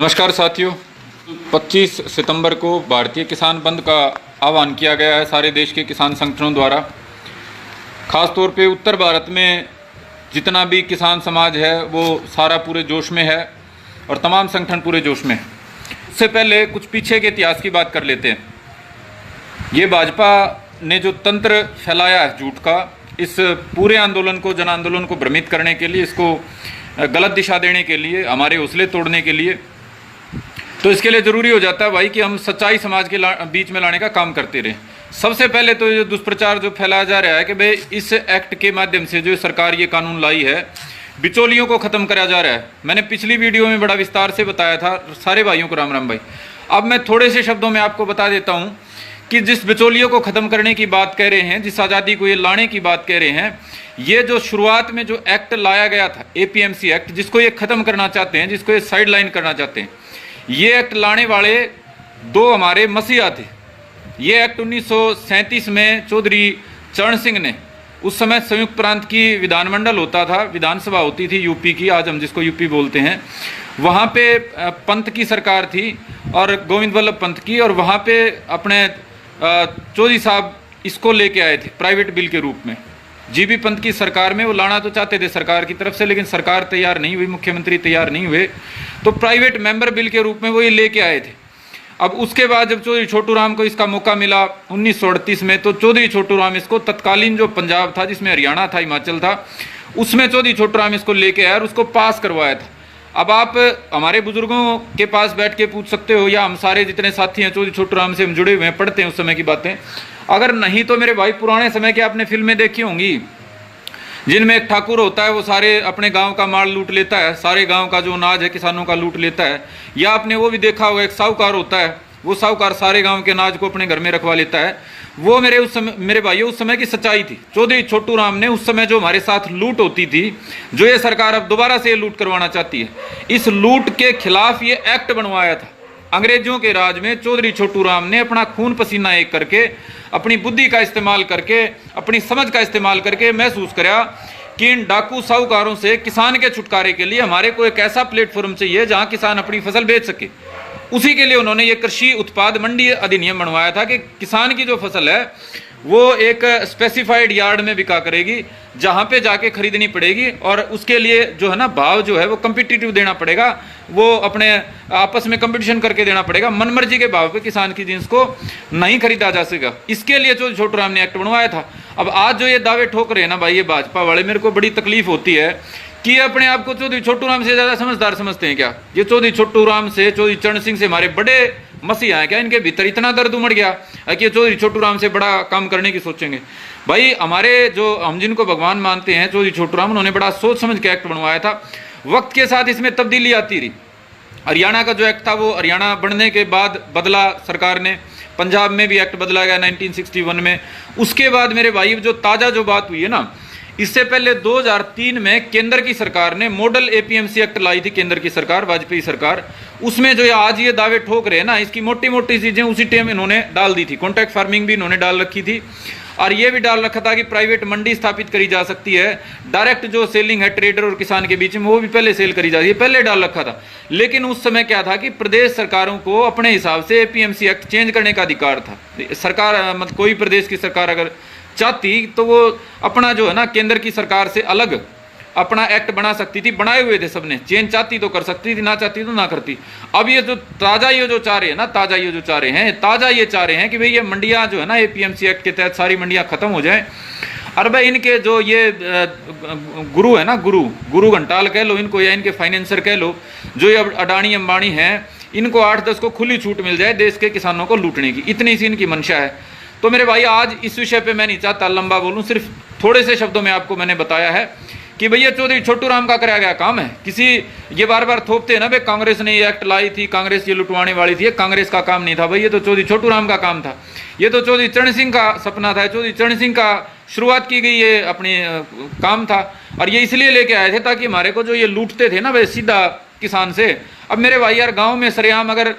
नमस्कार साथियों, 25 सितंबर को भारतीय किसान बंद का आह्वान किया गया है सारे देश के किसान संगठनों द्वारा। ख़ास तौर पे उत्तर भारत में जितना भी किसान समाज है वो सारा पूरे जोश में है और तमाम संगठन पूरे जोश में है। इससे पहले कुछ पीछे के इतिहास की बात कर लेते हैं। ये भाजपा ने जो तंत्र फैलाया है झूठ का, इस पूरे आंदोलन को, जन आंदोलन को भ्रमित करने के लिए, इसको गलत दिशा देने के लिए, हमारे हौसले तोड़ने के लिए, तो इसके लिए ज़रूरी हो जाता है भाई कि हम सच्चाई समाज के बीच में लाने का काम करते रहें। सबसे पहले तो ये दुष्प्रचार जो फैलाया जा रहा है कि भाई इस एक्ट के माध्यम से जो सरकार ये कानून लाई है, बिचौलियों को ख़त्म करा जा रहा है। मैंने पिछली वीडियो में बड़ा विस्तार से बताया था। सारे भाइयों को राम राम भाई। अब मैं थोड़े से शब्दों में आपको बता देता हूँ कि जिस बिचौलियों को ख़त्म करने की बात कह रहे हैं, जिस आज़ादी को ये लाने की बात कह रहे हैं, ये जो शुरुआत में जो एक्ट लाया गया था, APMC एक्ट, जिसको ये ख़त्म करना चाहते हैं, जिसको ये साइड लाइन करना चाहते हैं, ये एक्ट लाने वाले दो हमारे मसीहा थे। ये एक्ट 1937 में चौधरी चरण सिंह ने, उस समय संयुक्त प्रांत की विधानमंडल होता था, विधानसभा होती थी यूपी की, आज हम जिसको यूपी बोलते हैं, वहाँ पे पंत की सरकार थी और गोविंद वल्लभ पंत की, और वहाँ पे अपने चौधरी साहब इसको लेके आए थे प्राइवेट बिल के रूप में। जीबी पंत की सरकार में वो लाना तो चाहते थे सरकार की तरफ से, लेकिन सरकार तैयार नहीं हुई, मुख्यमंत्री तैयार नहीं हुए, तो प्राइवेट मेंबर बिल के रूप में वो ये लेके आए थे। अब उसके बाद जब चौधरी छोटू राम को इसका मौका मिला 1938 में, तो चौधरी छोटू राम इसको, तत्कालीन जो पंजाब था, जिसमें हरियाणा था, हिमाचल था, उसमें चौधरी छोटू राम इसको लेके आया और उसको पास करवाया था। अब आप हमारे बुजुर्गों के पास बैठ के पूछ सकते हो, या हम सारे जितने साथी हैं चौधरी छोटू राम से हम जुड़े हुए हैं, पढ़ते हैं उस समय की बातें, अगर नहीं तो मेरे भाई पुराने समय की आपने फिल्में देखी होंगी जिनमें एक ठाकुर होता है, वो सारे अपने गांव का माल लूट लेता है, सारे गांव का जो अनाज है किसानों का लूट लेता है। या आपने वो भी देखा होगा, एक साहूकार होता है, वो साहूकार सारे गांव के अनाज को अपने घर में रखवा लेता है। वो मेरे भाइयों उस समय की सच्चाई थी। चौधरी छोटू राम ने उस समय जो हमारे साथ लूट होती थी, जो ये सरकार अब दोबारा से ये लूट करवाना चाहती है, इस लूट के खिलाफ ये एक्ट बनवाया था। अंग्रेजों के राज में चौधरी छोटू राम ने अपना खून पसीना एक करके, अपनी बुद्धि का इस्तेमाल करके, अपनी समझ का इस्तेमाल करके महसूस करा कि इन डाकू साहूकारों से किसान के छुटकारे के लिए हमारे को एक ऐसा प्लेटफॉर्म चाहिए जहां किसान अपनी फसल बेच सके। उसी के लिए उन्होंने ये कृषि उत्पाद मंडी अधिनियम बनवाया था कि किसान की जो फसल है वो एक स्पेसिफाइड यार्ड में बिका करेगी, जहाँ पे जाके खरीदनी पड़ेगी, और उसके लिए जो है ना भाव जो है वो कम्पिटिटिव देना पड़ेगा, वो अपने आपस में कंपटीशन करके देना पड़ेगा। मनमर्जी के भाव पे किसान की जिन्स को नहीं खरीदा जा सकेगा। इसके लिए चौधरी छोटू राम ने एक्ट बनवाया था। अब आज जो ये दावे ठोक रहे हैं ना भाई ये भाजपा वाले, मेरे को बड़ी तकलीफ होती है कि अपने आप को चौधरी छोटू राम से ज़्यादा समझदार समझते हैं क्या? ये चौधरी छोटू राम से, चौधरी चरण सिंह से हमारे बड़े मसीहा है क्या? इनके भीतर इतना दर्द उमड़ गया कि चौधरी छोटू राम से बड़ा काम करने की सोचेंगे? भाई हमारे जो, हम जिनको भगवान मानते हैं, चौधरी छोटू राम, उन्होंने बड़ा सोच समझ के एक्ट बनवाया था। वक्त के साथ इसमें तब्दीली आती रही। हरियाणा का जो एक्ट था वो हरियाणा बनने के बाद बदला सरकार ने, पंजाब में भी एक्ट बदला गया 1961 में। उसके बाद मेरे भाई जो ताज़ा जो बात हुई है ना, इससे पहले 2003 में केंद्र की सरकार ने मॉडल APMC एक्ट लाई थी, केंद्र की सरकार, वाजपेयी सरकार। उसमें जो आज ये दावे ठोक रहे हैं ना, इसकी मोटी मोटी चीज़ें उसी टाइम इन्होंने डाल दी थी। कॉन्ट्रैक्ट फार्मिंग भी इन्होंने डाल रखी थी, और ये भी डाल रखा था कि प्राइवेट मंडी स्थापित करी जा सकती है, डायरेक्ट जो सेलिंग है ट्रेडर और किसान के बीच में, वो भी पहले सेल करी जाती है, पहले डाल रखा था। लेकिन उस समय क्या था कि प्रदेश सरकारों को अपने हिसाब से APMC एक्ट चेंज करने का अधिकार था। सरकार, मतलब कोई प्रदेश की सरकार अगर चाहती तो वो अपना जो है ना केंद्र की सरकार से अलग अपना एक्ट बना सकती थी। बनाए हुए थे सबने, चेंज चाहती तो कर सकती थी, ना चाहती तो ना करती। अब ये जो ताज़ा ये जो चाह रहे हैं ना, ताज़ा ये चाह रहे हैं कि भाई ये मंडियाँ जो है ना APMC एक्ट के तहत सारी मंडियाँ खत्म हो जाएं। और भाई इनके जो ये गुरु है ना, गुरु घंटाल कह लो इनको, या इनके फाइनेंसर कह लो, जो ये अडानी अंबानी हैं, इनको 8-10 को खुली छूट मिल जाए देश के किसानों को लूटने की, इतनी सी इनकी मंशा है। तो मेरे भाई आज इस विषय पे मैं नहीं चाहता लंबा बोलूं, सिर्फ थोड़े से शब्दों में आपको मैंने बताया है कि भैया चौधरी छोटू राम का कराया गया काम है। किसी ये बार बार थोपते हैं ना भाई कांग्रेस ने ये एक्ट लाई थी, कांग्रेस ये लुटवाने वाली थी, ये कांग्रेस का काम नहीं था भाई, ये तो चौधरी छोटू राम का काम था। ये तो चौधरी चरण सिंह का सपना था, चौधरी चरण सिंह का शुरुआत की गई ये अपने काम था, और ये इसलिए लेके आए थे ताकि हमारे को जो ये लूटते थे ना भाई सीधा किसान से। अब मेरे भाई यार गाँव में सरेआम अगर